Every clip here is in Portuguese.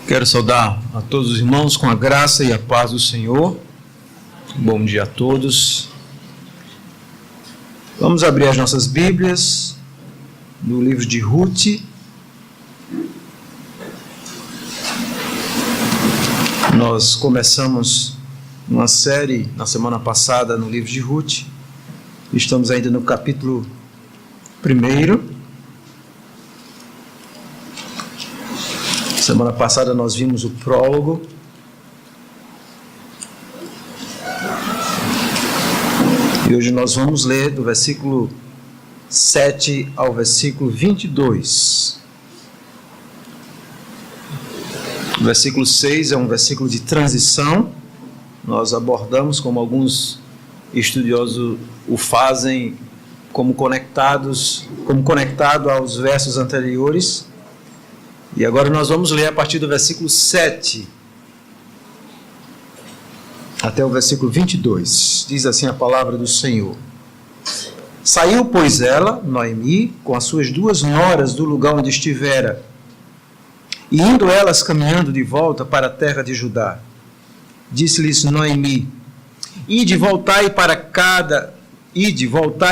Quero saudar a todos os irmãos com a graça e a paz do Senhor. Bom dia a todos. Vamos abrir as nossas Bíblias no livro de Ruth. Nós começamos uma série na semana passada no livro de Ruth. Estamos ainda no capítulo 1. Semana passada nós vimos o prólogo. E hoje nós vamos ler do versículo 7 ao versículo 22. O versículo 6 é um versículo de transição. Nós abordamos, como alguns estudiosos o fazem, como conectado aos versos anteriores. E agora nós vamos ler a partir do versículo 7 até o versículo 22. Diz assim a palavra do Senhor. Saiu, pois, ela, Noemi, com as suas 2 noras do lugar onde estivera, e indo elas caminhando de volta para a terra de Judá, disse-lhes Noemi, Ide, voltai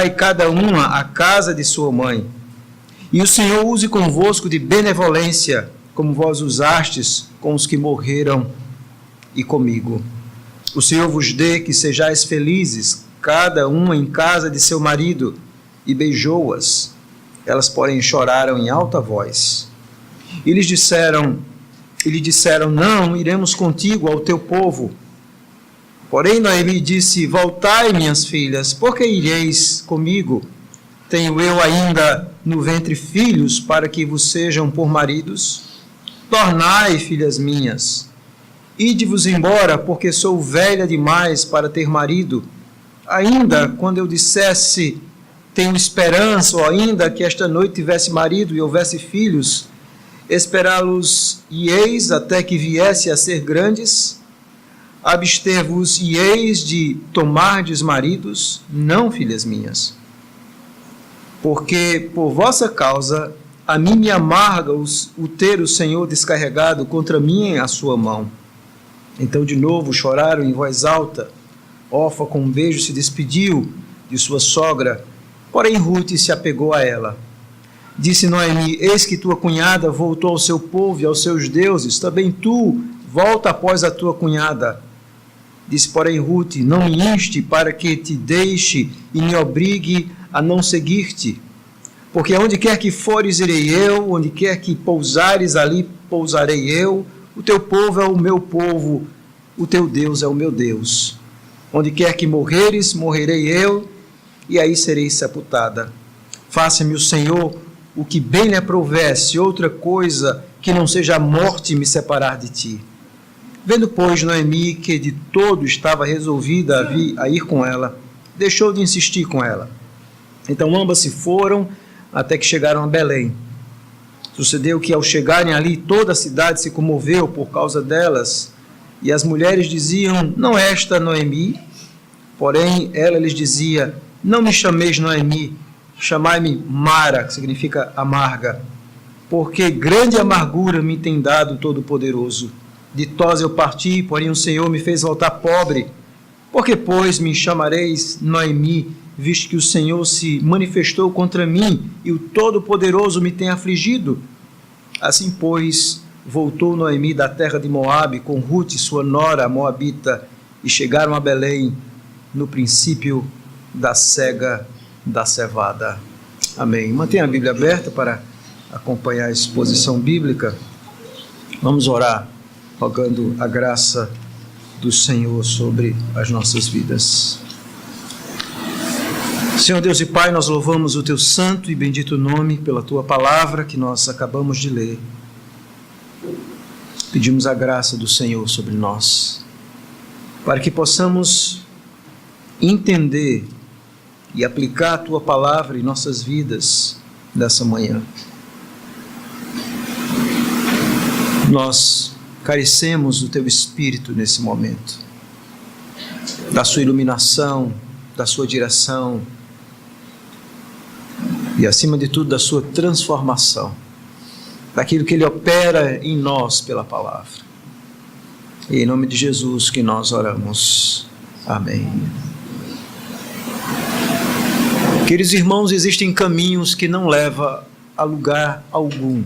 cada uma à casa de sua mãe, e o Senhor use convosco de benevolência, como vós usastes com os que morreram e comigo. O Senhor vos dê que sejais felizes, cada uma em casa de seu marido, e beijou-as. Elas, porém, choraram em alta voz. E lhe disseram, não, iremos contigo ao teu povo. Porém, Noemi disse, voltai, minhas filhas, por que ireis comigo? Tenho eu ainda no ventre filhos para que vos sejam por maridos? Tornai, filhas minhas, ide-vos embora, porque sou velha demais para ter marido. Ainda quando eu dissesse, tenho esperança, ou ainda que esta noite tivesse marido e houvesse filhos, esperá-los-ieis até que viesse a ser grandes? Abster-vos-ieis de tomardes maridos? Não, filhas minhas. Porque por vossa causa a mim me amarga o ter o Senhor descarregado contra mim a sua mão. Então de novo choraram em voz alta. Orfa com um beijo se despediu de sua sogra, porém Ruth se apegou a ela. Disse Noemi, eis que tua cunhada voltou ao seu povo e aos seus deuses, também tu volta após a tua cunhada. Disse, porém, Ruth, não me inste para que te deixe e me obrigue a não seguir-te. Porque onde quer que fores, irei eu, onde quer que pousares, ali pousarei eu. O teu povo é o meu povo, o teu Deus é o meu Deus. Onde quer que morreres, morrerei eu, e aí serei sepultada. Faça-me o Senhor o que bem lhe aprovesse, outra coisa que não seja a morte me separar de ti. Vendo, pois, Noemi que de todo estava resolvida a ir com ela, deixou de insistir com ela. Então ambas se foram até que chegaram a Belém. Sucedeu que ao chegarem ali toda a cidade se comoveu por causa delas, e as mulheres diziam, não é esta Noemi? Porém ela lhes dizia, não me chameis Noemi, chamai-me Mara, que significa amarga, porque grande amargura me tem dado Todo-Poderoso. Ditosa eu parti, porém o Senhor me fez voltar pobre. Por que, pois, me chamareis Noemi, visto que o Senhor se manifestou contra mim e o Todo-Poderoso me tem afligido? Assim, pois, voltou Noemi da terra de Moabe com Ruth, sua nora, a moabita, e chegaram a Belém no princípio da cega da cevada. Amém. Mantenha a Bíblia aberta para acompanhar a exposição bíblica. Vamos orar, rogando a graça do Senhor sobre as nossas vidas. Senhor Deus e Pai, nós louvamos o Teu santo e bendito nome pela Tua palavra que nós acabamos de ler. Pedimos a graça do Senhor sobre nós, para que possamos entender e aplicar a Tua palavra em nossas vidas dessa manhã. Nós carecemos do Teu Espírito nesse momento, da Sua iluminação, da Sua direção e, acima de tudo, da Sua transformação. daquilo que Ele opera em nós pela palavra. E em nome de Jesus que nós oramos. Amém. Queridos irmãos, existem caminhos que não levam a lugar algum.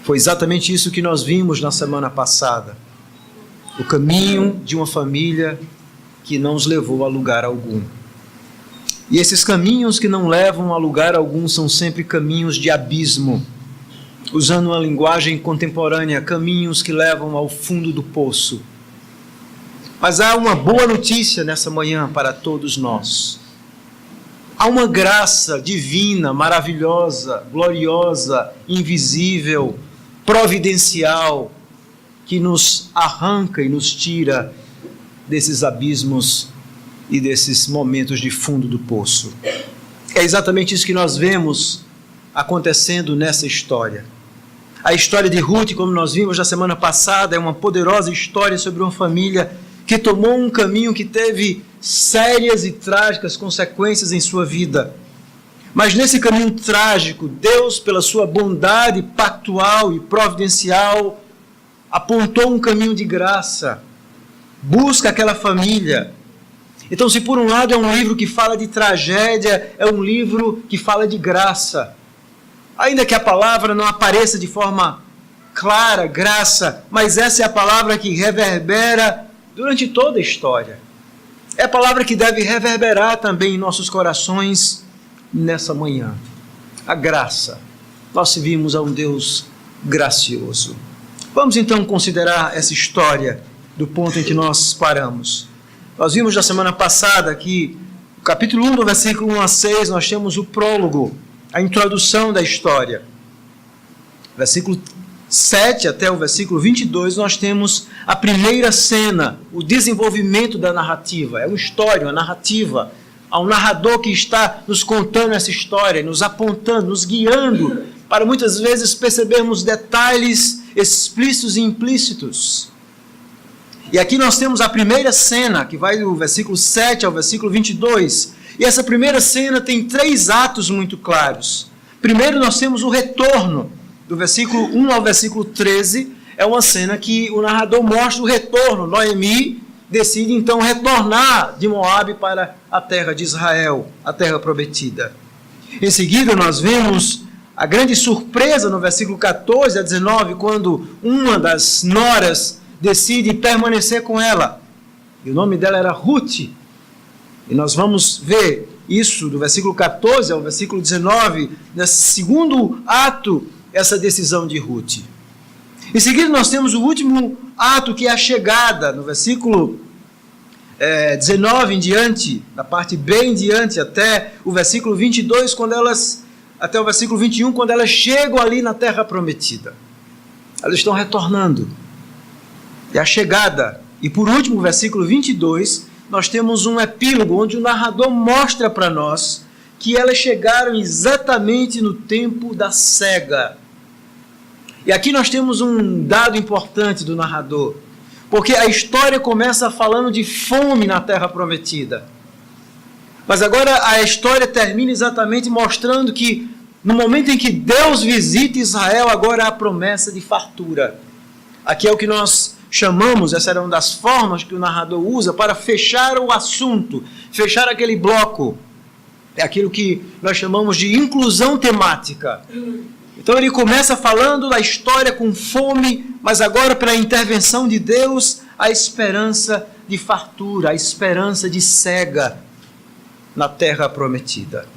Foi exatamente isso que nós vimos na semana passada. O caminho de uma família que não os levou a lugar algum. E esses caminhos que não levam a lugar algum são sempre caminhos de abismo. Usando uma linguagem contemporânea, caminhos que levam ao fundo do poço. Mas há uma boa notícia nessa manhã para todos nós. Há uma graça divina, maravilhosa, gloriosa, invisível, providencial, que nos arranca e nos tira desses abismos e desses momentos de fundo do poço. É exatamente isso que nós vemos acontecendo nessa história. A história de Ruth, como nós vimos na semana passada, é uma poderosa história sobre uma família que tomou um caminho que teve sérias e trágicas consequências em sua vida. Mas nesse caminho trágico, Deus, pela sua bondade pactual e providencial, apontou um caminho de graça. Busca aquela família. Então, se por um lado é um livro que fala de tragédia, é um livro que fala de graça. Ainda que a palavra não apareça de forma clara, graça, mas essa é a palavra que reverbera durante toda a história. É a palavra que deve reverberar também em nossos corações nessa manhã. A graça. Nós servimos a um Deus gracioso. Vamos então considerar essa história do ponto em que nós paramos. Nós vimos na semana passada que no capítulo 1, do versículo 1 a 6, nós temos o prólogo, a introdução da história. Versículo 7 até o versículo 22, nós temos a primeira cena, o desenvolvimento da narrativa. É uma história, uma narrativa. Há um narrador que está nos contando essa história, nos apontando, nos guiando, para muitas vezes percebermos detalhes explícitos e implícitos. E aqui nós temos a primeira cena, que vai do versículo 7 ao versículo 22. E essa primeira cena tem 3 atos muito claros. Primeiro nós temos o retorno. Do versículo 1 ao versículo 13, é uma cena que o narrador mostra o retorno. Noemi decide então retornar de Moabe para a terra de Israel, a terra prometida. Em seguida nós vemos a grande surpresa no versículo 14 a 19, quando uma das noras decide permanecer com ela. E o nome dela era Ruth. E nós vamos ver isso do versículo 14 ao versículo 19, nesse segundo ato, essa decisão de Ruth. Em seguida nós temos o último ato, que é a chegada, no versículo 19 em diante, da parte B em diante, até o versículo 22, até o versículo 21, quando elas chegam ali na terra prometida. Elas estão retornando. É a chegada. E por último, o versículo 22, nós temos um epílogo, onde o narrador mostra para nós que elas chegaram exatamente no tempo da cega. E aqui nós temos um dado importante do narrador, porque a história começa falando de fome na terra prometida. Mas agora a história termina exatamente mostrando que no momento em que Deus visita Israel, agora há a promessa de fartura. Aqui é o que nós chamamos, essa era uma das formas que o narrador usa para fechar o assunto, fechar aquele bloco. É aquilo que nós chamamos de inclusão temática. Então ele começa falando da história com fome, mas agora pela intervenção de Deus, a esperança de fartura, a esperança de cega na terra prometida.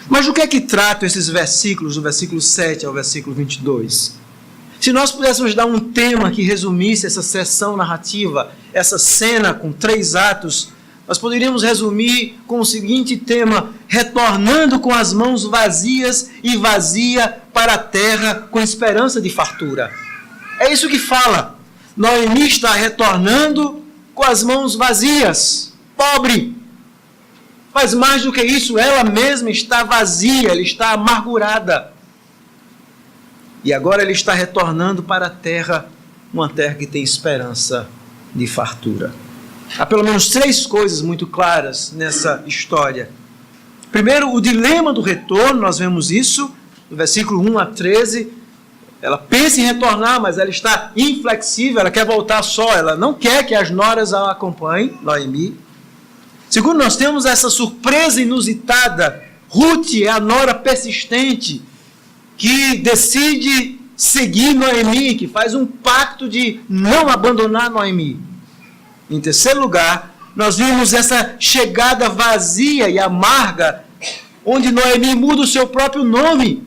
Mas do que é que tratam esses versículos, do versículo 7 ao versículo 22? Se nós pudéssemos dar um tema que resumisse essa sessão narrativa, essa cena com 3 atos, nós poderíamos resumir com o seguinte tema: retornando com as mãos vazias e vazia para a terra com esperança de fartura. É isso que fala. Noemi está retornando com as mãos vazias, pobre. Mas mais do que isso, ela mesma está vazia, ela está amargurada. E agora ela está retornando para a terra, uma terra que tem esperança de fartura. Há pelo menos 3 coisas muito claras nessa história. Primeiro, o dilema do retorno, nós vemos isso. no versículo 1 a 13, ela pensa em retornar, mas ela está inflexível, ela quer voltar só, ela não quer que as noras a acompanhem, Noemi. Segundo, nós temos essa surpresa inusitada. Ruth é a nora persistente que decide seguir Noemi, que faz um pacto de não abandonar Noemi. Em terceiro lugar, nós vimos essa chegada vazia e amarga, onde Noemi muda o seu próprio nome.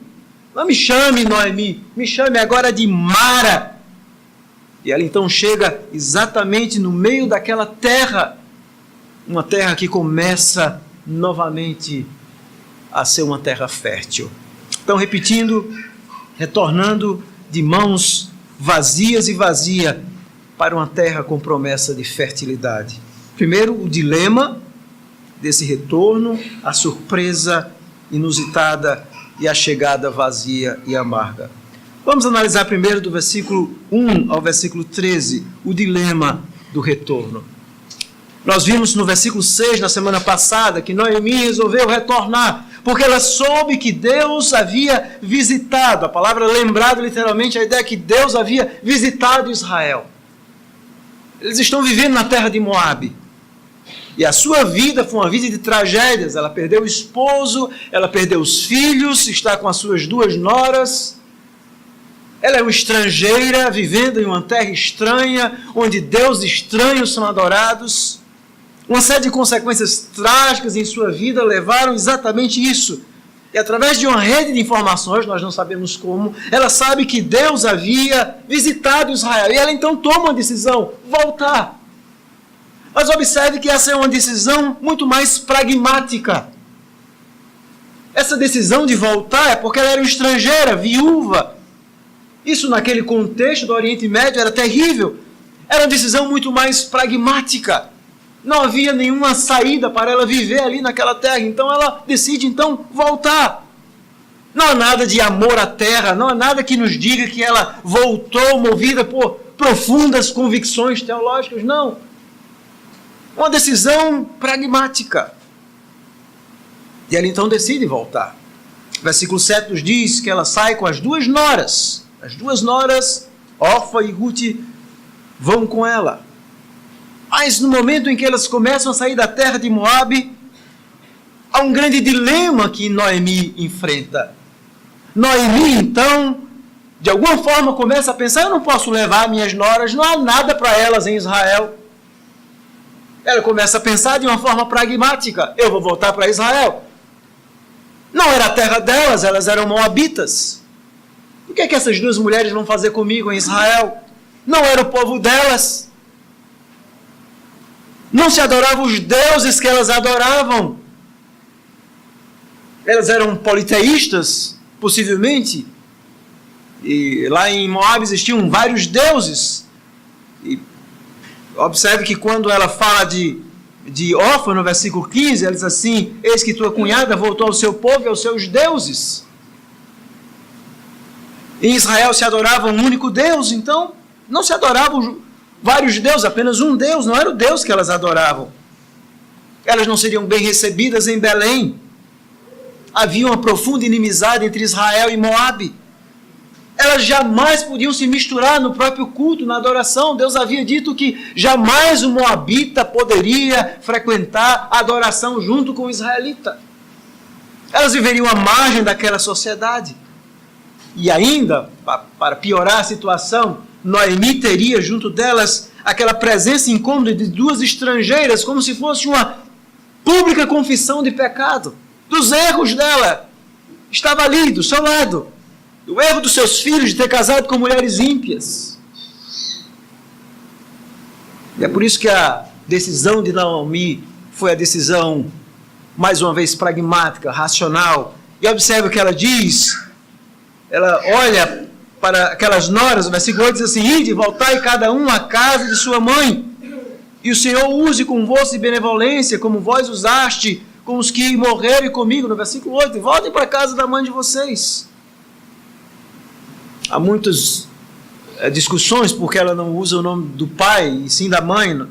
Não me chame Noemi, me chame agora de Mara. E ela então chega exatamente no meio daquela terra, uma terra que começa novamente a ser uma terra fértil. Então, repetindo, retornando de mãos vazias e vazia para uma terra com promessa de fertilidade. Primeiro, o dilema desse retorno, a surpresa inusitada e a chegada vazia e amarga. Vamos analisar primeiro do versículo 1 ao versículo 13, o dilema do retorno. Nós vimos no versículo 6, na semana passada, que Noemi resolveu retornar, porque ela soube que Deus havia visitado. A palavra lembrado, literalmente, a ideia é que Deus havia visitado Israel. Eles estão vivendo na terra de Moabe. E a sua vida foi uma vida de tragédias. Ela perdeu o esposo, ela perdeu os filhos, está com as suas 2 noras. Ela é uma estrangeira, vivendo em uma terra estranha, onde deuses estranhos são adorados. Uma série de consequências trágicas em sua vida levaram exatamente isso. E através de uma rede de informações, nós não sabemos como, ela sabe que Deus havia visitado Israel. E ela então toma uma decisão, voltar. Mas observe que essa é uma decisão muito mais pragmática. Essa decisão de voltar é porque ela era uma estrangeira, viúva. Isso naquele contexto do Oriente Médio era terrível. Era uma decisão muito mais pragmática. Não havia nenhuma saída para ela viver ali naquela terra. Então ela decide voltar. Não há nada de amor à terra, não há nada que nos diga que ela voltou movida por profundas convicções teológicas, não. Uma decisão pragmática. E ela então decide voltar. O versículo 7 nos diz que ela sai com as 2 noras. As 2 noras, Orfa e Ruth, vão com ela. Mas no momento em que elas começam a sair da terra de Moabe, há um grande dilema que Noemi enfrenta. Noemi, então, de alguma forma começa a pensar, eu não posso levar minhas noras, não há nada para elas em Israel. Ela começa a pensar de uma forma pragmática, eu vou voltar para Israel. Não era a terra delas, elas eram moabitas. O que é que essas 2 mulheres vão fazer comigo em Israel? Não era o povo delas. Não se adoravam os deuses que elas adoravam. Elas eram politeístas, possivelmente. E lá em Moabe existiam vários deuses. E observe que quando ela fala de Orfa, no versículo 15, ela diz assim, eis que tua cunhada voltou ao seu povo e aos seus deuses. Em Israel se adorava um único Deus, então não se adoravam vários deuses, apenas um Deus, não era o Deus que elas adoravam. Elas não seriam bem recebidas em Belém. Havia uma profunda inimizade entre Israel e Moabe. Elas jamais podiam se misturar no próprio culto, na adoração. Deus havia dito que jamais o moabita poderia frequentar a adoração junto com o israelita. Elas viveriam à margem daquela sociedade. E ainda, para piorar a situação, Noemi teria junto delas aquela presença incômoda de 2 estrangeiras, como se fosse uma pública confissão de pecado, dos erros dela. Estava ali, do seu lado. O erro dos seus filhos de ter casado com mulheres ímpias. E é por isso que a decisão de Naomi foi a decisão, mais uma vez, pragmática, racional. E observe o que ela diz. Ela olha para aquelas noras, o versículo 8 diz assim, ide, voltai cada um à casa de sua mãe, e o Senhor use convosco de benevolência, como vós usaste com os que morreram comigo, no versículo 8, voltem para a casa da mãe de vocês. Há muitas discussões porque ela não usa o nome do pai e sim da mãe,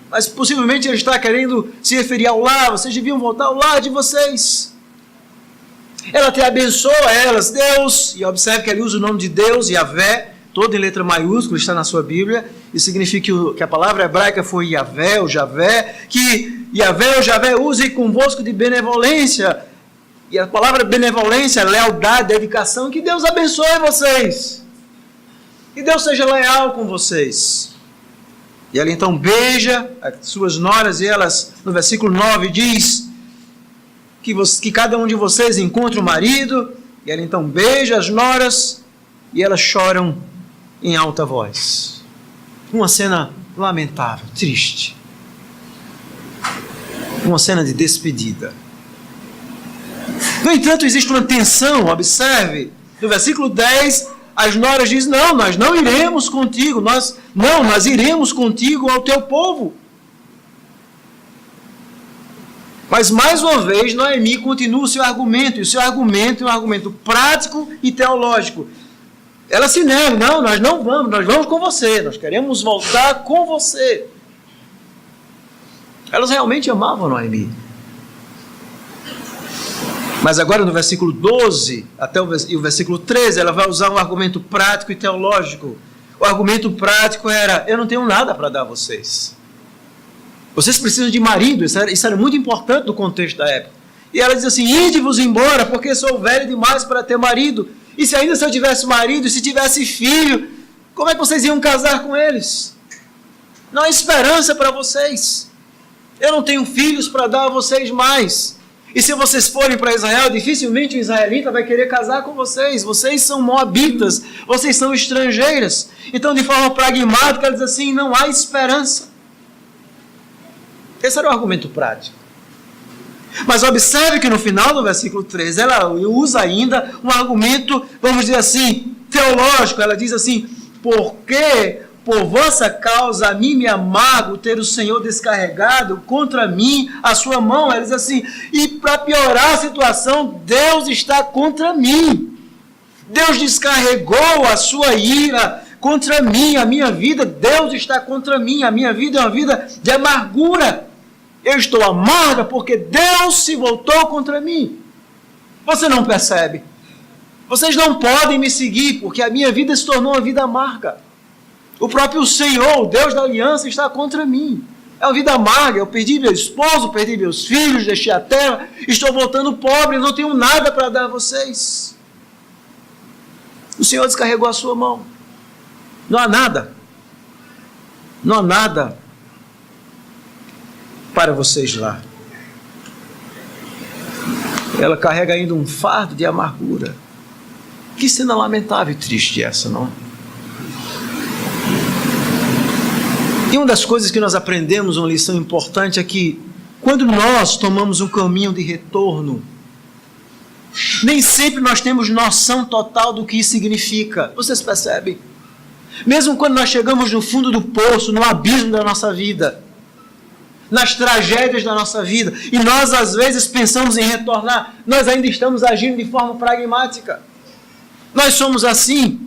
mas possivelmente ele está querendo se referir ao lar, vocês deviam voltar ao lar de vocês. ela te abençoa, elas, Deus, e observe que ele usa o nome de Deus, Yahvé, todo em letra maiúscula, está na sua Bíblia, isso significa que a palavra hebraica foi Yahvé, ou Javé, que Yahvé ou Javé use convosco de benevolência, e a palavra benevolência, lealdade, dedicação, que Deus abençoe vocês, que Deus seja leal com vocês. E ela então beija as suas noras, e elas, no versículo 9, diz que cada um de vocês encontre um marido, e ela então beija as noras, e elas choram em alta voz. Uma cena lamentável, triste. Uma cena de despedida. No entanto, existe uma tensão, observe, no versículo 10, as noras dizem, não, nós não iremos contigo, nós iremos contigo ao teu povo. Mas, mais uma vez, Noemi continua o seu argumento, e o seu argumento é um argumento prático e teológico. Ela se nega, não, nós não vamos, nós vamos com você, nós queremos voltar com você. Elas realmente amavam Noemi. Mas agora no versículo 12 até o versículo 13, ela vai usar um argumento prático e teológico. O argumento prático era, eu não tenho nada para dar a vocês. Vocês precisam de marido, isso era muito importante no contexto da época. E ela diz assim, ide-vos embora, porque sou velho demais para ter marido. E se ainda se eu tivesse marido, se tivesse filho, como é que vocês iam casar com eles? Não há esperança para vocês. Eu não tenho filhos para dar a vocês mais. E se vocês forem para Israel, dificilmente o israelita vai querer casar com vocês. Vocês são moabitas, vocês são estrangeiras. Então, de forma pragmática, ela diz assim, não há esperança. Esse era o argumento prático. Mas observe que no final do versículo 13, ela usa ainda um argumento, vamos dizer assim, teológico. Ela diz assim, porque por vossa causa a mim me amargo ter o Senhor descarregado contra mim a sua mão. Ela diz assim, e para piorar a situação, Deus está contra mim. Deus descarregou a sua ira contra mim, a minha vida, Deus está contra mim, a minha vida é uma vida de amargura. Eu estou amarga porque Deus se voltou contra mim. Você não percebe? Vocês não podem me seguir porque a minha vida se tornou uma vida amarga. O próprio Senhor, o Deus da aliança, está contra mim. É uma vida amarga. Eu perdi meu esposo, perdi meus filhos, deixei a terra, estou voltando pobre, não tenho nada para dar a vocês. O Senhor descarregou a sua mão. Não há nada. Não há nada para vocês lá. Ela carrega ainda um fardo de amargura. Que cena lamentável e triste essa, não? E uma das coisas que nós aprendemos, uma lição importante, é que quando nós tomamos um caminho de retorno, nem sempre nós temos noção total do que isso significa. Vocês percebem? Mesmo quando nós chegamos no fundo do poço, no abismo da nossa vida, nas tragédias da nossa vida, e nós às vezes pensamos em retornar, nós ainda estamos agindo de forma pragmática. Nós somos assim.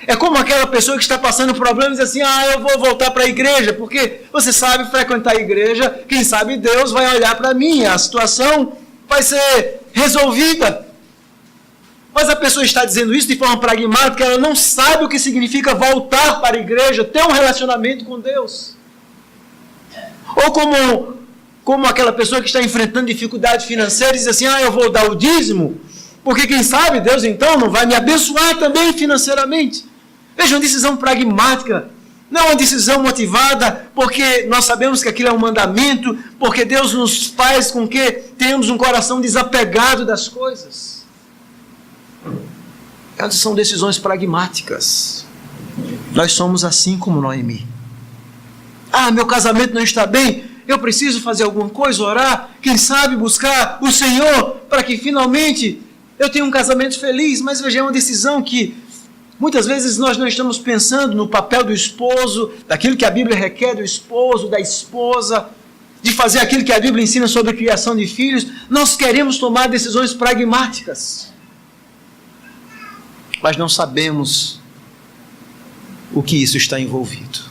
É como aquela pessoa que está passando problemas e diz assim, eu vou voltar para a igreja, porque você sabe, frequentar a igreja, quem sabe Deus vai olhar para mim, a situação vai ser resolvida. Mas a pessoa está dizendo isso de forma pragmática, ela não sabe o que significa voltar para a igreja, ter um relacionamento com Deus. Ou como aquela pessoa que está enfrentando dificuldade financeira e diz assim, eu vou dar o dízimo, porque quem sabe Deus então não vai me abençoar também financeiramente. Veja, uma decisão pragmática, não uma decisão motivada porque nós sabemos que aquilo é um mandamento, porque Deus nos faz com que tenhamos um coração desapegado das coisas. São decisões pragmáticas. Nós somos assim como Noemi. Meu casamento não está bem, eu preciso fazer alguma coisa, orar, quem sabe buscar o Senhor para que finalmente eu tenha um casamento feliz. Mas veja, é uma decisão que muitas vezes nós não estamos pensando no papel do esposo, daquilo que a Bíblia requer do esposo, da esposa, de fazer aquilo que a Bíblia ensina sobre a criação de filhos. Nós queremos tomar decisões pragmáticas, mas não sabemos o que isso está envolvido.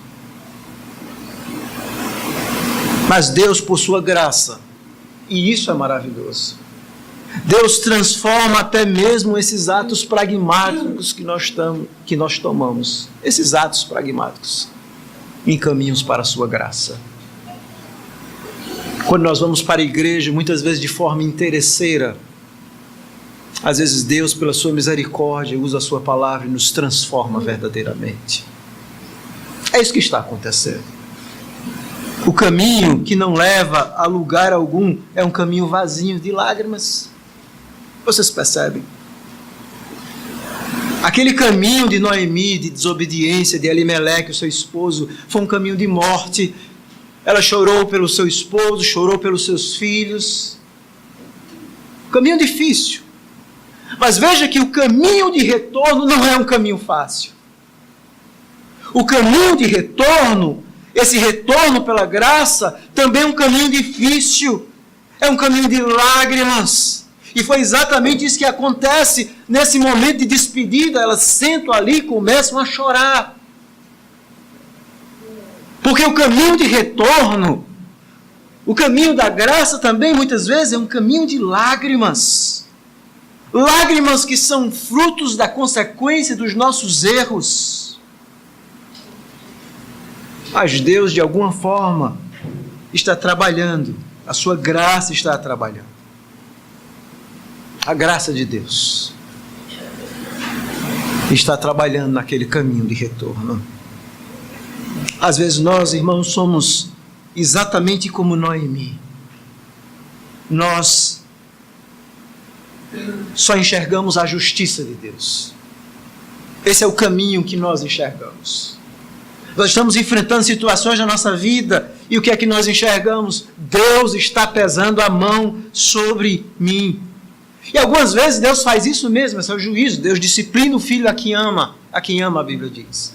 Mas Deus, por sua graça, e isso é maravilhoso, Deus transforma até mesmo esses atos pragmáticos que nós tomamos, esses atos pragmáticos, em caminhos para a sua graça. Quando nós vamos para a igreja, muitas vezes de forma interesseira, às vezes Deus, pela sua misericórdia, usa a sua palavra e nos transforma verdadeiramente. É isso que está acontecendo. O caminho que não leva a lugar algum é um caminho vazio de lágrimas. Vocês percebem? Aquele caminho de Noemi, de desobediência, de Elimeleque, o seu esposo, foi um caminho de morte. Ela chorou pelo seu esposo, chorou pelos seus filhos. Caminho difícil. Mas veja que o caminho de retorno não é um caminho fácil. O caminho de retorno, esse retorno pela graça, também é um caminho difícil. É um caminho de lágrimas. E foi exatamente isso que acontece nesse momento de despedida. Elas sentam ali e começam a chorar. Porque o caminho de retorno, o caminho da graça também muitas vezes é um caminho de lágrimas. Lágrimas que são frutos da consequência dos nossos erros. Mas Deus, de alguma forma, está trabalhando. A sua graça está trabalhando. A graça de Deus está trabalhando naquele caminho de retorno. Às vezes nós, irmãos, somos exatamente como Noemi. Nós só enxergamos a justiça de Deus. Esse é o caminho que nós enxergamos. Nós estamos enfrentando situações na nossa vida e o que é que nós enxergamos? Deus está pesando a mão sobre mim. E algumas vezes Deus faz isso mesmo, esse é o juízo. Deus disciplina o filho a quem ama, a Bíblia diz.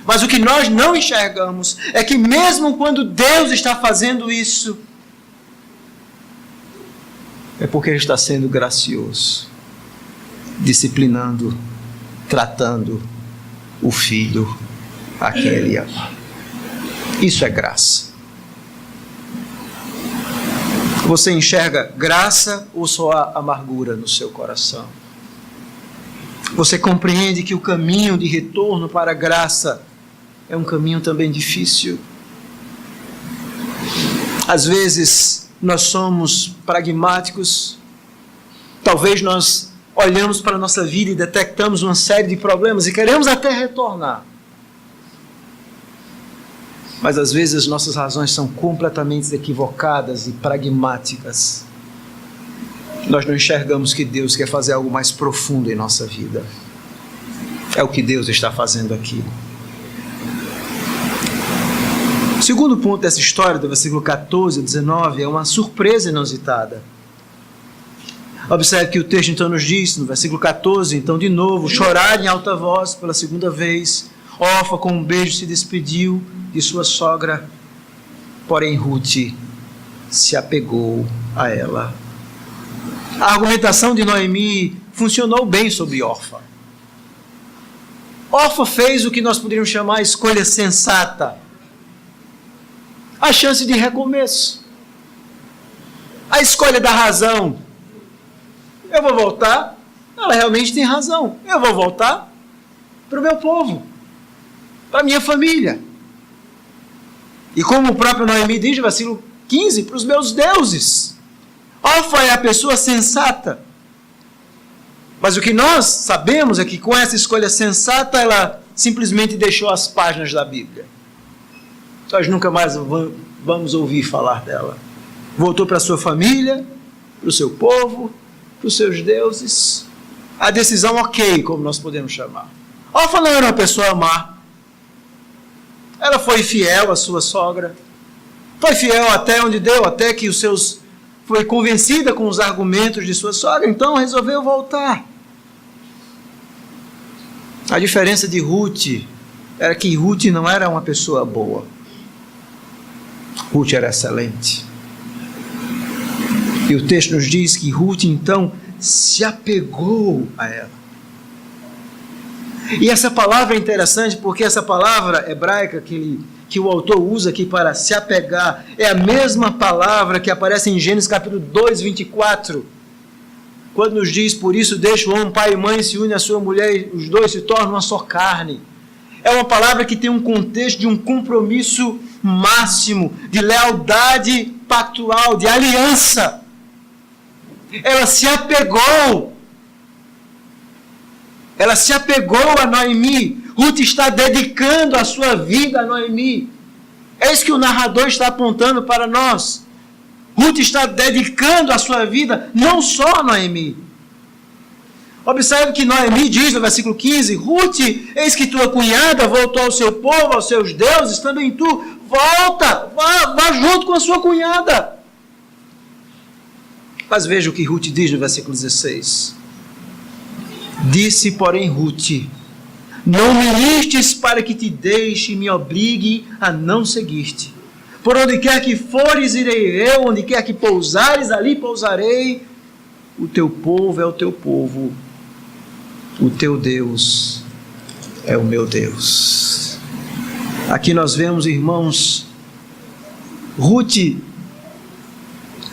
Mas o que nós não enxergamos é que mesmo quando Deus está fazendo isso, é porque Ele está sendo gracioso, disciplinando, tratando o filho a quem Ele ama. Isso é graça. Você enxerga graça ou só há amargura no seu coração? Você compreende que o caminho de retorno para a graça é um caminho também difícil? Às vezes nós somos pragmáticos. Talvez nós olhamos para a nossa vida e detectamos uma série de problemas e queremos até retornar. Mas às vezes as nossas razões são completamente equivocadas e pragmáticas. Nós não enxergamos que Deus quer fazer algo mais profundo em nossa vida. É o que Deus está fazendo aqui. O segundo ponto dessa história, do versículo 14 a 19, é uma surpresa inusitada. Observe que o texto então nos diz, no versículo 14, então de novo, choraram em alta voz pela segunda vez. Orfa com um beijo se despediu de sua sogra, porém Ruth se apegou a ela. A argumentação de Noemi funcionou bem sobre Orfa. Orfa fez o que nós poderíamos chamar de escolha sensata. A chance de recomeço. A escolha da razão. Eu vou voltar. Ela realmente tem razão. Eu vou voltar para o meu povo, para a minha família. E como o próprio Noemi diz, no versículo 15, para os meus deuses. Orfa é a pessoa sensata. Mas o que nós sabemos é que com essa escolha sensata, ela simplesmente deixou as páginas da Bíblia. Nós nunca mais vamos ouvir falar dela. Voltou para a sua família, para o seu povo, para os seus deuses. A decisão ok, como nós podemos chamar. Orfa não era uma pessoa má. Ela foi fiel à sua sogra. Foi fiel até onde deu, até que foi convencida com os argumentos de sua sogra, então resolveu voltar. A diferença de Ruth era que Ruth não era uma pessoa boa. Ruth era excelente. E o texto nos diz que Ruth então se apegou a ela. E essa palavra é interessante porque essa palavra hebraica que o autor usa aqui para se apegar é a mesma palavra que aparece em Gênesis capítulo 2, 24. quando nos diz, por isso deixa o homem, pai e mãe, se une à sua mulher e os dois se tornam uma só carne. É uma palavra que tem um contexto de um compromisso máximo, de lealdade pactual, de aliança. Ela se apegou a Noemi. Ruth está dedicando a sua vida a Noemi. É isso que o narrador está apontando para nós. Ruth está dedicando a sua vida não só a Noemi. Observe que Noemi diz no versículo 15, Ruth, eis que tua cunhada voltou ao seu povo, aos seus deuses, também tu, volta, vá junto com a sua cunhada. Mas veja o que Ruth diz no versículo 16. Disse, porém, Ruth, não me istes para que te deixe e me obrigue a não seguir-te. Por onde quer que fores, irei eu, onde quer que pousares, ali pousarei. O teu povo é o teu povo, o teu Deus é o meu Deus. Aqui nós vemos, irmãos, Ruth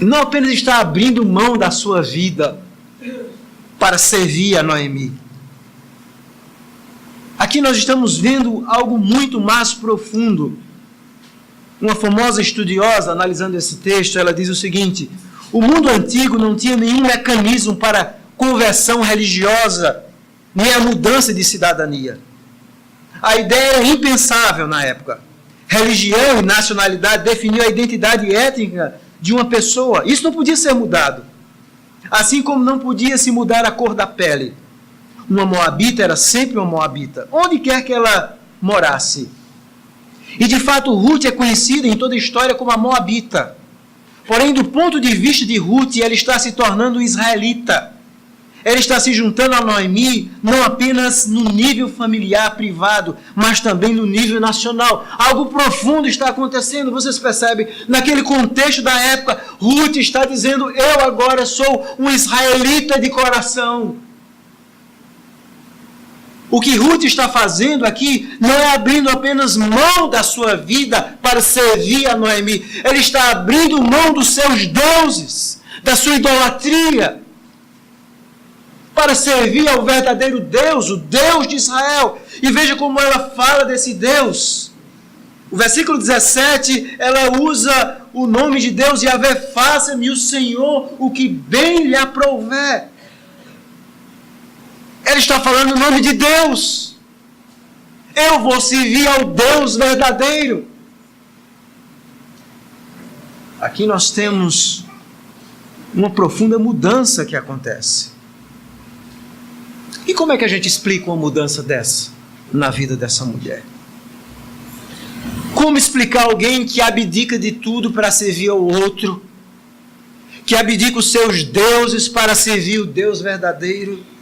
não apenas está abrindo mão da sua vida para servir a Noemi. Aqui nós estamos vendo algo muito mais profundo. Uma famosa estudiosa, analisando esse texto, ela diz o seguinte: o mundo antigo não tinha nenhum mecanismo para conversão religiosa, nem a mudança de cidadania. A ideia era impensável na época. Religião e nacionalidade definiam a identidade étnica de uma pessoa. Isso não podia ser mudado. Assim como não podia se mudar a cor da pele. Uma moabita era sempre uma moabita, onde quer que ela morasse. E de fato Ruth é conhecida em toda a história como a moabita. Porém, do ponto de vista de Ruth, ela está se tornando israelita. Ela está se juntando a Noemi, não apenas no nível familiar, privado, mas também no nível nacional. Algo profundo está acontecendo, vocês percebem? Naquele contexto da época, Ruth está dizendo, eu agora sou um israelita de coração. O que Ruth está fazendo aqui não é abrindo apenas mão da sua vida para servir a Noemi. Ela está abrindo mão dos seus deuses, da sua idolatria, para servir ao verdadeiro Deus, o Deus de Israel. E veja como ela fala desse Deus. O versículo 17, ela usa o nome de Deus, Yahvé, faça-me o Senhor o que bem lhe aprouver. Ela está falando o nome de Deus. Eu vou servir ao Deus verdadeiro. Aqui nós temos uma profunda mudança que acontece. E como é que a gente explica uma mudança dessa na vida dessa mulher? Como explicar alguém que abdica de tudo para servir ao outro, que abdica os seus deuses para servir o Deus verdadeiro?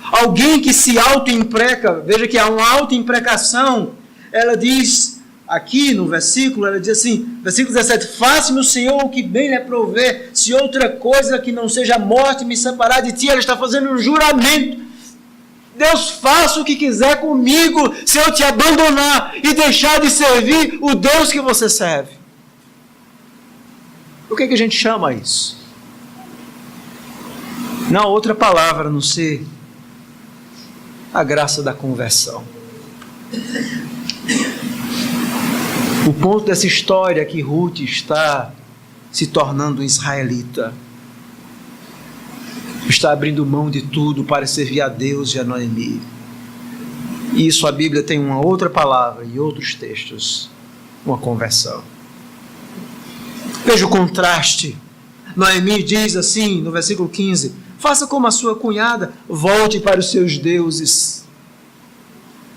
Alguém que se autoimpreca, veja que há uma autoimprecação. Ela diz, aqui no versículo, ela diz assim, versículo 17, faça-me o Senhor o que bem lhe aprouver, se outra coisa que não seja a morte me separar de ti. Ela está fazendo um juramento. Deus, faça o que quiser comigo, se eu te abandonar e deixar de servir o Deus que você serve. O que a gente chama isso? Não há outra palavra a não ser a graça da conversão. O ponto dessa história é que Ruth está se tornando um israelita. Está abrindo mão de tudo para servir a Deus e a Noemi. E isso a Bíblia tem uma outra palavra e outros textos. Uma conversão. Veja o contraste. Noemi diz assim no versículo 15, faça como a sua cunhada, volte para os seus deuses.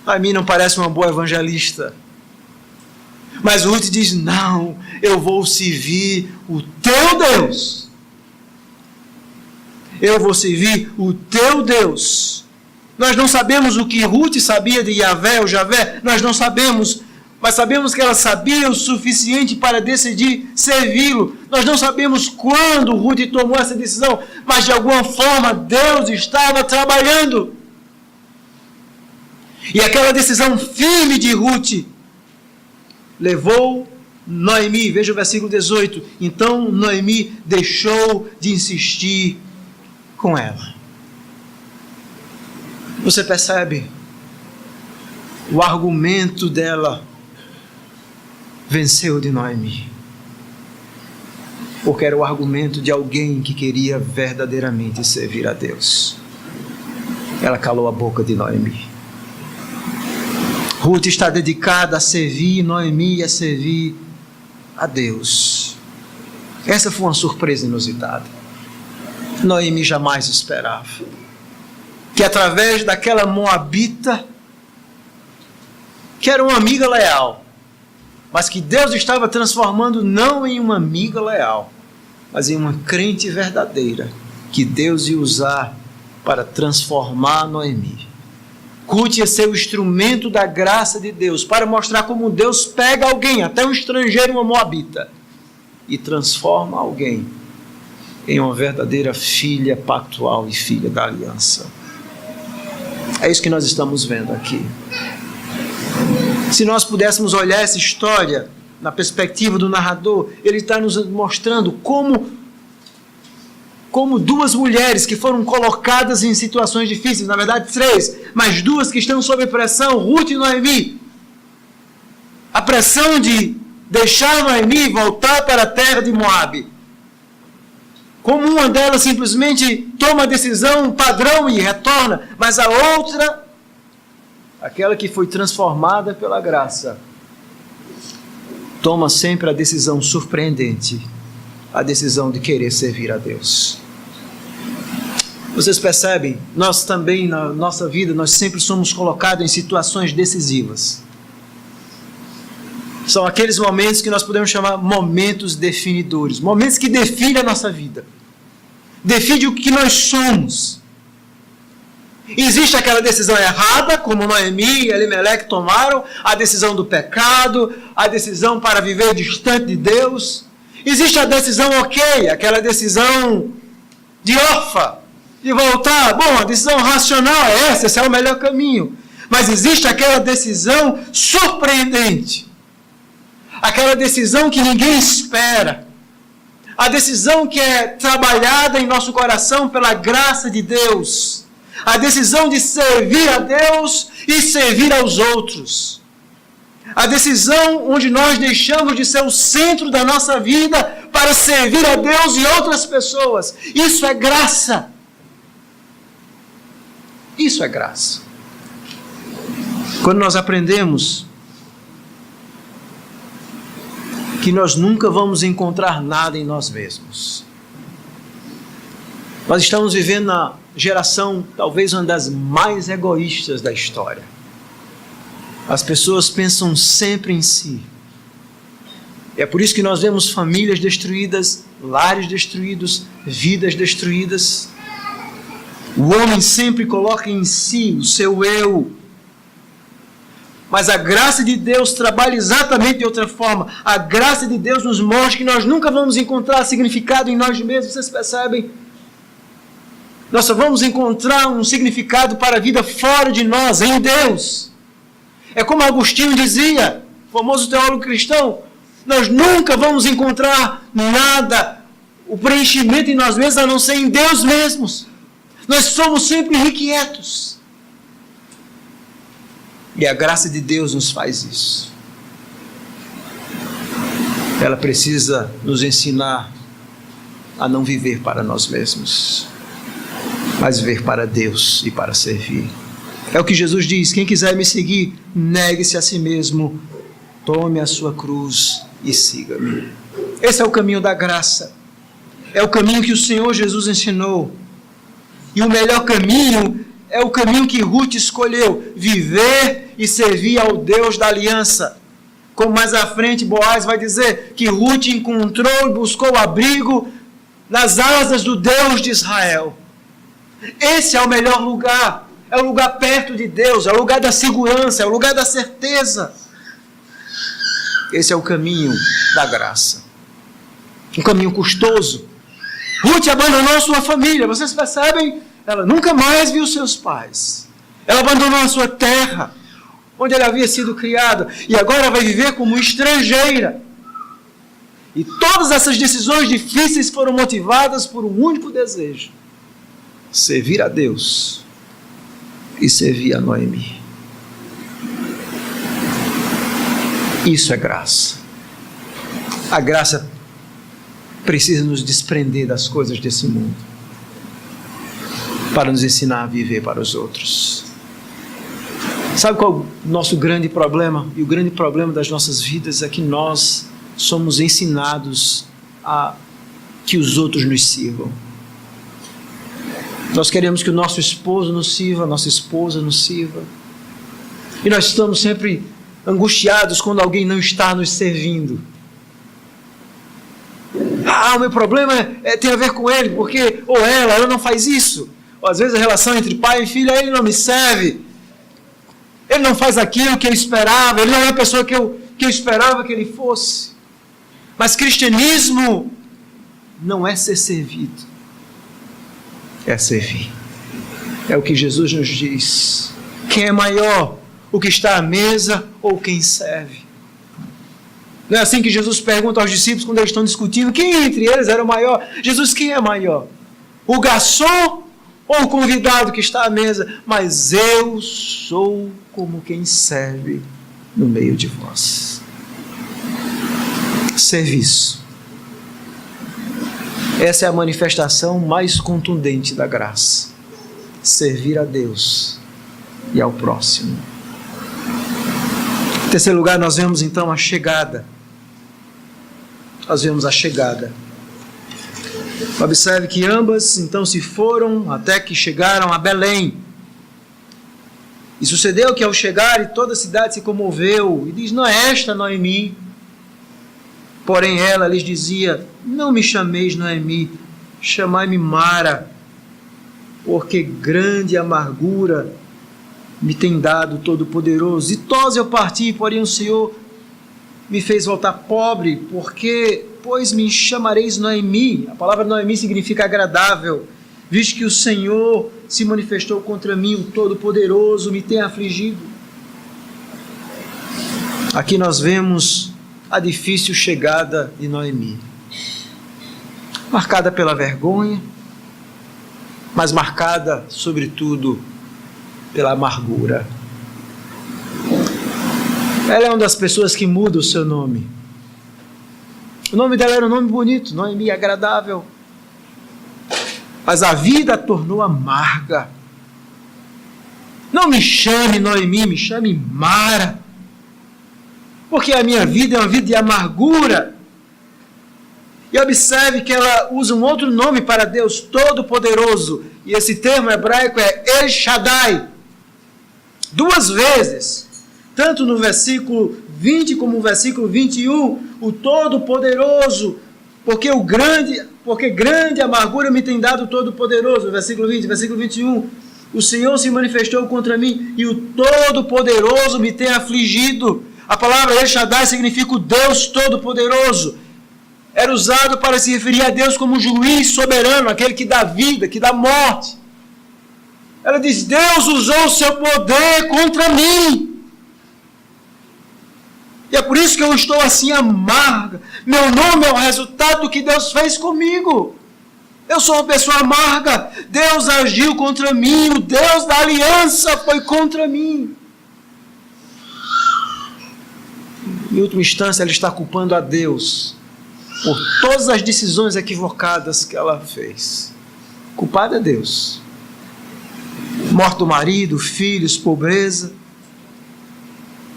A mim não parece uma boa evangelista. Mas Ruth diz, não, eu vou servir o teu Deus. Eu vou servir o teu Deus. Nós não sabemos o que Ruth sabia de Yahvé ou Javé, nós não sabemos, mas sabemos que ela sabia o suficiente para decidir servi-lo. Nós não sabemos quando Ruth tomou essa decisão, mas de alguma forma Deus estava trabalhando. E aquela decisão firme de Ruth levou Noemi, veja o versículo 18, então Noemi deixou de insistir com ela. Você percebe? O argumento dela venceu de Noemi. Porque era o argumento de alguém que queria verdadeiramente servir a Deus. Ela calou a boca de Noemi. Ruth está dedicada a servir Noemi, a servir a Deus. Essa foi uma surpresa inusitada. Noemi jamais esperava que através daquela moabita, que era uma amiga leal, mas que Deus estava transformando não em uma amiga leal, mas em uma crente verdadeira, que Deus ia usar para transformar Noemi. Ruth ia ser o instrumento da graça de Deus, para mostrar como Deus pega alguém, até um estrangeiro, uma moabita, e transforma alguém em uma verdadeira filha pactual e filha da aliança. É isso que nós estamos vendo aqui. Se nós pudéssemos olhar essa história na perspectiva do narrador, ele está nos mostrando como duas mulheres que foram colocadas em situações difíceis, na verdade 3, mas 2 que estão sob pressão, Ruth e Noemi. A pressão de deixar Noemi e voltar para a terra de Moabe. Como uma delas simplesmente toma a decisão padrão e retorna, mas a outra, aquela que foi transformada pela graça, toma sempre a decisão surpreendente, a decisão de querer servir a Deus. Vocês percebem? Nós também, na nossa vida, nós sempre somos colocados em situações decisivas. São aqueles momentos que nós podemos chamar momentos definidores, momentos que definem a nossa vida, define o que nós somos. Existe aquela decisão errada, como Noemi e Elimeleque tomaram, a decisão do pecado, a decisão para viver distante de Deus. Existe a decisão ok, aquela decisão de Orfa, de voltar. Bom, a decisão racional é essa, esse é o melhor caminho. Mas existe aquela decisão surpreendente, aquela decisão que ninguém espera, a decisão que é trabalhada em nosso coração pela graça de Deus, a decisão de servir a Deus e servir aos outros, a decisão onde nós deixamos de ser o centro da nossa vida para servir a Deus e outras pessoas. Isso é graça. Isso é graça. Quando nós aprendemos que nós nunca vamos encontrar nada em nós mesmos. Nós estamos vivendo na geração, talvez uma das mais egoístas da história. As pessoas pensam sempre em si. É por isso que nós vemos famílias destruídas, lares destruídos, vidas destruídas. O homem sempre coloca em si o seu eu. Mas a graça de Deus trabalha exatamente de outra forma. A graça de Deus nos mostra que nós nunca vamos encontrar significado em nós mesmos. Vocês percebem? Nós só vamos encontrar um significado para a vida fora de nós, em Deus. É como Agostinho dizia, famoso teólogo cristão, nós nunca vamos encontrar nada, o preenchimento em nós mesmos, a não ser em Deus mesmos. Nós somos sempre irrequietos. E a graça de Deus nos faz isso. Ela precisa nos ensinar a não viver para nós mesmos, mas viver para Deus e para servir. É o que Jesus diz: quem quiser me seguir, negue-se a si mesmo, tome a sua cruz e siga-me. Esse é o caminho da graça. É o caminho que o Senhor Jesus ensinou. E o melhor caminho é o caminho que Ruth escolheu: viver e servir ao Deus da aliança. Como mais à frente Boaz vai dizer que Ruth encontrou e buscou abrigo nas asas do Deus de Israel. Esse é o melhor lugar. É o lugar perto de Deus, é o lugar da segurança, é o lugar da certeza. Esse é o caminho da graça. Um caminho custoso. Ruth abandonou a sua família, vocês percebem? Ela nunca mais viu seus pais. Ela abandonou a sua terra, onde ela havia sido criada, e agora vai viver como estrangeira. E todas essas decisões difíceis foram motivadas por um único desejo: servir a Deus e servir a Noemi. Isso é graça. A graça precisa nos desprender das coisas desse mundo para nos ensinar a viver para os outros. Sabe qual é o nosso grande problema? E o grande problema das nossas vidas é que nós somos ensinados a que os outros nos sirvam. Nós queremos que o nosso esposo nos sirva, a nossa esposa nos sirva. E nós estamos sempre angustiados quando alguém não está nos servindo. O meu problema tem a ver com ele, porque ou ela não faz isso. Ou às vezes a relação entre pai e filha, ele não me serve. Ele não faz aquilo que eu esperava, ele não é a pessoa que eu esperava que ele fosse. Mas cristianismo não é ser servido, é servir. É o que Jesus nos diz. Quem é maior, o que está à mesa ou quem serve? Não é assim que Jesus pergunta aos discípulos quando eles estão discutindo quem entre eles era o maior? Jesus, quem é maior? O garçom ou o convidado que está à mesa? Mas eu sou como quem serve no meio de vós. Serviço. Essa é a manifestação mais contundente da graça. Servir a Deus e ao próximo. Em terceiro lugar, nós vemos então a chegada. Nós vemos a chegada. Observe que ambas então se foram até que chegaram a Belém. E sucedeu que ao chegarem toda a cidade se comoveu e diz: não é esta Noemi? Porém ela lhes dizia: não me chameis Noemi, chamai-me Mara, porque grande amargura me tem dado Todo-Poderoso. Ditosa eu parti, porém o Senhor me fez voltar pobre, pois me chamareis Noemi. A palavra Noemi significa agradável, visto que o Senhor se manifestou contra mim, o Todo-Poderoso me tem afligido. Aqui nós vemos a difícil chegada de Noemi, marcada pela vergonha, mas marcada, sobretudo, pela amargura. Ela é uma das pessoas que muda o seu nome. O nome dela era um nome bonito, Noemi, agradável. Mas a vida a tornou amarga. Não me chame Noemi, me chame Mara. Porque a minha vida é uma vida de amargura. E observe que ela usa um outro nome para Deus Todo-Poderoso. E esse termo hebraico é El Shaddai. 2 vezes. Tanto no versículo 20 como no versículo 21. O Todo-Poderoso. Porque grande amargura me tem dado o Todo-Poderoso. Versículo 20, versículo 21. O Senhor se manifestou contra mim e o Todo-Poderoso me tem afligido. A palavra El Shaddai significa o Deus Todo-Poderoso. Era usado para se referir a Deus como juiz soberano, aquele que dá vida, que dá morte. Ela diz: Deus usou o seu poder contra mim. E é por isso que eu estou assim amarga. Meu nome é o resultado do que Deus fez comigo. Eu sou uma pessoa amarga. Deus agiu contra mim. O Deus da aliança foi contra mim. Em última instância, ela está culpando a Deus por todas as decisões equivocadas que ela fez. Culpada é Deus. Morto o marido, filhos, pobreza.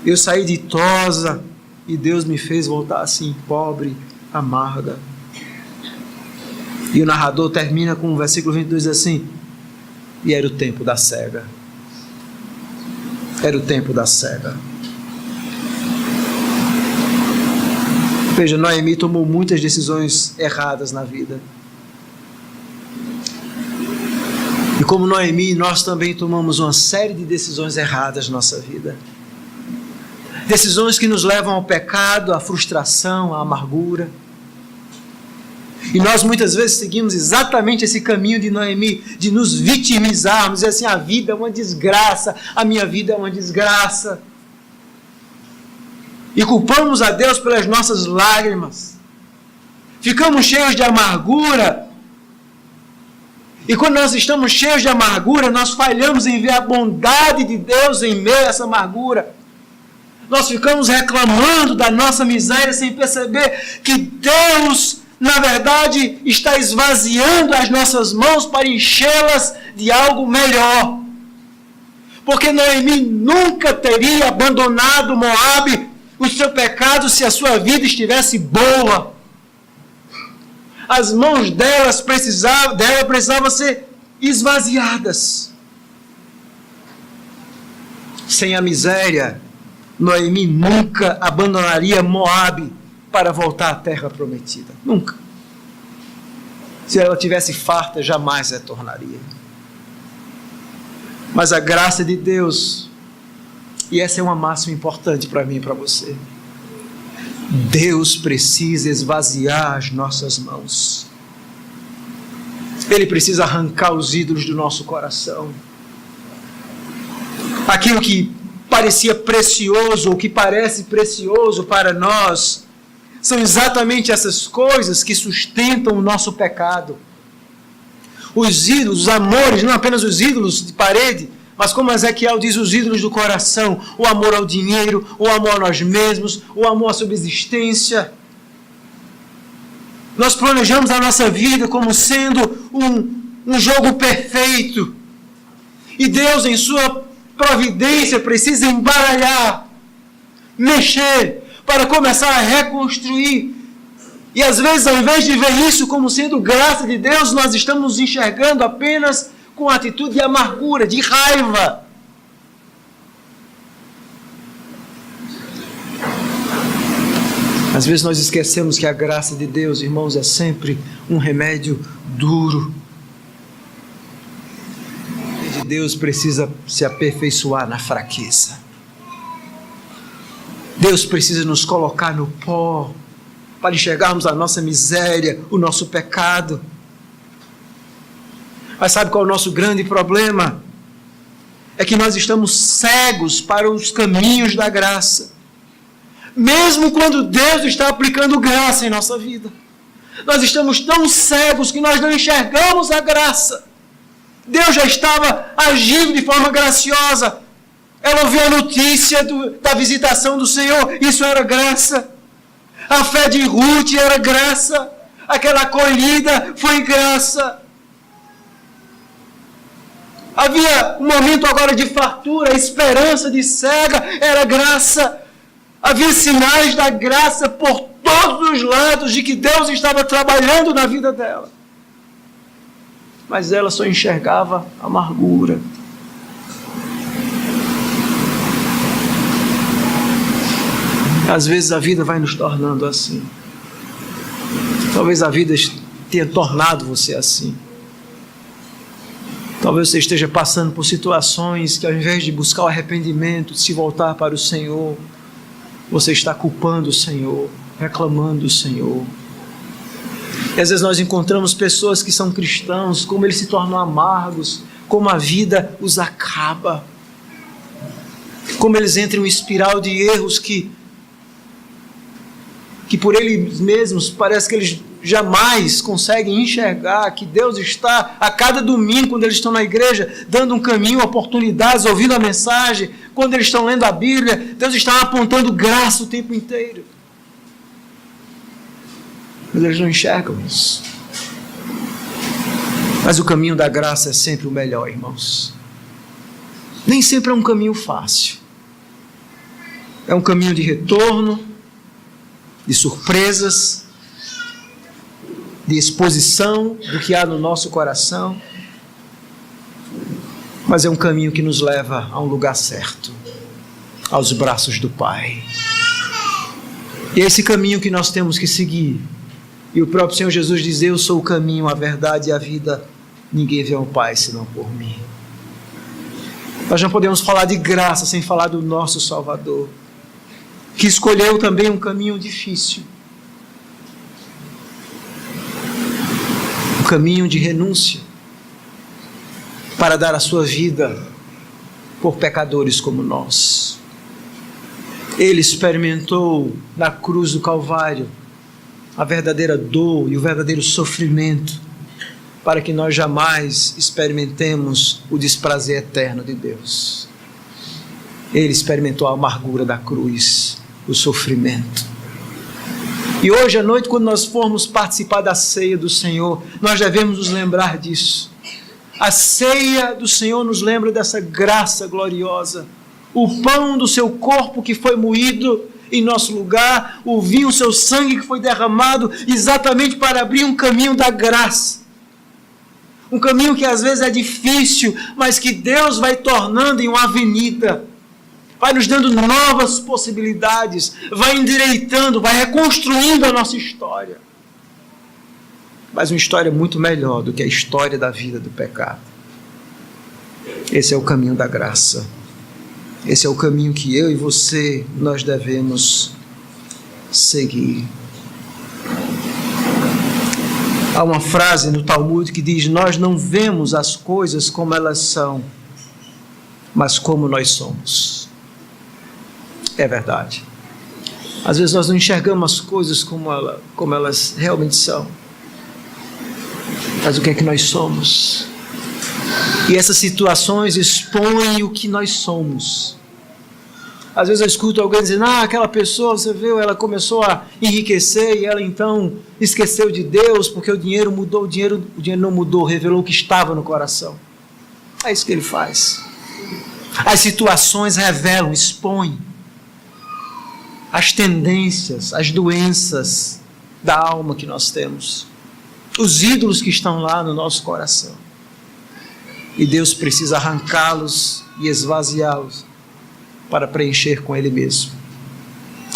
Eu saí ditosa e Deus me fez voltar assim, pobre, amarga. E o narrador termina com o versículo 22 assim: e era o tempo da cega. Era o tempo da cega. Veja, Noemi tomou muitas decisões erradas na vida. E como Noemi, nós também tomamos uma série de decisões erradas na nossa vida. Decisões que nos levam ao pecado, à frustração, à amargura. E nós muitas vezes seguimos exatamente esse caminho de Noemi, de nos vitimizarmos, dizer assim: a vida é uma desgraça, a minha vida é uma desgraça. E culpamos a Deus pelas nossas lágrimas. Ficamos cheios de amargura. E quando nós estamos cheios de amargura, nós falhamos em ver a bondade de Deus em meio a essa amargura. Nós ficamos reclamando da nossa miséria sem perceber que Deus, na verdade, está esvaziando as nossas mãos para enchê-las de algo melhor. Porque Noemi nunca teria abandonado Moabe, o seu pecado, se a sua vida estivesse boa. As mãos dela precisavam ser esvaziadas. Sem a miséria, Noemi nunca abandonaria Moabe para voltar à terra prometida. Nunca. Se ela tivesse farta, jamais retornaria. Mas a graça de Deus, e essa é uma máxima importante para mim e para você, Deus precisa esvaziar as nossas mãos. Ele precisa arrancar os ídolos do nosso coração. Aquilo que parecia precioso, ou que parece precioso para nós, são exatamente essas coisas que sustentam o nosso pecado. Os ídolos, os amores, não apenas os ídolos de parede, mas como Ezequiel diz, os ídolos do coração, o amor ao dinheiro, o amor a nós mesmos, o amor à subsistência. Nós planejamos a nossa vida como sendo um jogo perfeito. E Deus, em sua providência, precisa embaralhar, mexer, para começar a reconstruir. E às vezes, ao invés de ver isso como sendo graça de Deus, nós estamos nos enxergando apenas com atitude de amargura, de raiva. Às vezes nós esquecemos que a graça de Deus, irmãos, é sempre um remédio duro. De Deus precisa se aperfeiçoar na fraqueza. Deus precisa nos colocar no pó para enxergarmos a nossa miséria, o nosso pecado. Mas sabe qual é o nosso grande problema? É que nós estamos cegos para os caminhos da graça. Mesmo quando Deus está aplicando graça em nossa vida. Nós estamos tão cegos que nós não enxergamos a graça. Deus já estava agindo de forma graciosa. Ela ouviu a notícia da visitação do Senhor. Isso era graça. A fé de Ruth era graça. Aquela acolhida foi graça. Havia um momento agora de fartura, a esperança de cega era graça. Havia sinais da graça por todos os lados de que Deus estava trabalhando na vida dela. Mas ela só enxergava amargura. Às vezes a vida vai nos tornando assim. Talvez a vida tenha tornado você assim. Talvez você esteja passando por situações que, ao invés de buscar o arrependimento, de se voltar para o Senhor, você está culpando o Senhor, reclamando do Senhor. E às vezes nós encontramos pessoas que são cristãos, como eles se tornam amargos, como a vida os acaba, como eles entram em uma espiral de erros que por eles mesmos parece que eles jamais conseguem enxergar que Deus está, a cada domingo, quando eles estão na igreja, dando um caminho, oportunidades, ouvindo a mensagem, quando eles estão lendo a Bíblia, Deus está apontando graça o tempo inteiro. Mas eles não enxergam isso. Mas o caminho da graça é sempre o melhor, irmãos. Nem sempre é um caminho fácil. É um caminho de retorno, de surpresas, de exposição do que há no nosso coração, mas é um caminho que nos leva a um lugar certo, aos braços do Pai. E é esse caminho que nós temos que seguir. E o próprio Senhor Jesus diz: eu sou o caminho, a verdade e a vida, ninguém vê ao Pai senão por mim. Nós não podemos falar de graça sem falar do nosso Salvador, que escolheu também um caminho difícil, um caminho de renúncia, para dar a sua vida por pecadores como nós. Ele experimentou na cruz do Calvário a verdadeira dor e o verdadeiro sofrimento para que nós jamais experimentemos o desprazer eterno de Deus. Ele experimentou a amargura da cruz, o sofrimento. E hoje à noite, quando nós formos participar da ceia do Senhor, nós devemos nos lembrar disso. A ceia do Senhor nos lembra dessa graça gloriosa. O pão do seu corpo que foi moído em nosso lugar, o vinho, o seu sangue que foi derramado exatamente para abrir um caminho da graça. Um caminho que às vezes é difícil, mas que Deus vai tornando em uma avenida. Vai nos dando novas possibilidades, vai endireitando, vai reconstruindo a nossa história. Mas uma história muito melhor do que a história da vida do pecado. Esse é o caminho da graça. Esse é o caminho que eu e você, nós devemos seguir. Há uma frase no Talmud que diz: nós não vemos as coisas como elas são, mas como nós somos. É verdade. Às vezes nós não enxergamos as coisas como elas realmente são. Mas o que é que nós somos? E essas situações expõem o que nós somos. Às vezes eu escuto alguém dizendo: aquela pessoa, você viu, ela começou a enriquecer e ela então esqueceu de Deus porque o dinheiro mudou. O dinheiro não mudou, revelou o que estava no coração. É isso que ele faz. As situações revelam, expõem as tendências, as doenças da alma que nós temos, os ídolos que estão lá no nosso coração. E Deus precisa arrancá-los e esvaziá-los para preencher com Ele mesmo.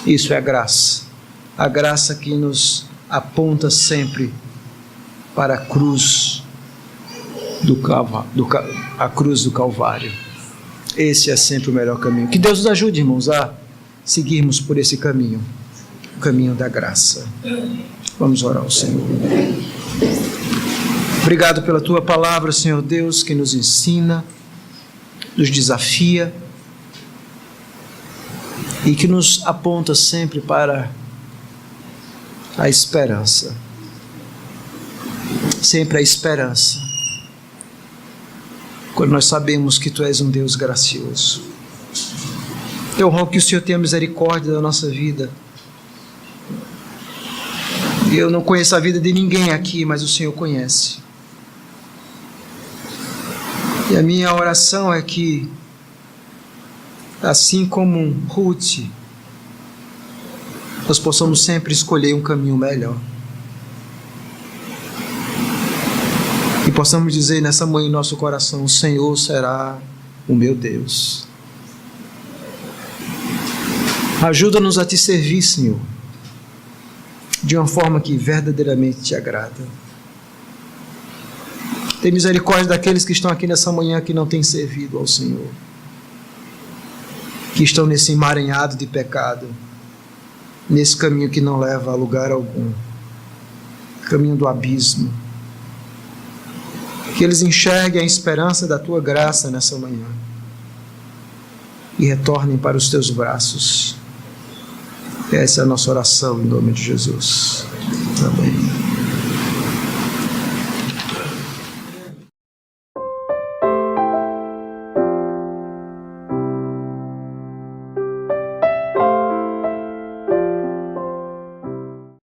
Isso é a graça que nos aponta sempre para a cruz a cruz do Calvário. Esse é sempre o melhor caminho. Que Deus nos ajude, irmãos, a seguirmos por esse caminho, o caminho da graça. Vamos orar ao Senhor. Obrigado pela Tua palavra, Senhor Deus, que nos ensina, nos desafia e que nos aponta sempre para a esperança. Sempre a esperança. Quando nós sabemos que Tu és um Deus gracioso. Eu rogo que o Senhor tenha misericórdia da nossa vida. Eu não conheço a vida de ninguém aqui, mas o Senhor conhece. E a minha oração é que, assim como Ruth, nós possamos sempre escolher um caminho melhor. E possamos dizer nessa manhã em nosso coração: o Senhor será o meu Deus. Ajuda-nos a Te servir, Senhor, de uma forma que verdadeiramente Te agrada. Tem misericórdia daqueles que estão aqui nessa manhã que não têm servido ao Senhor, que estão nesse emaranhado de pecado, nesse caminho que não leva a lugar algum, caminho do abismo. Que eles enxerguem a esperança da Tua graça nessa manhã e retornem para os Teus braços. Essa é a nossa oração em nome de Jesus. Amém.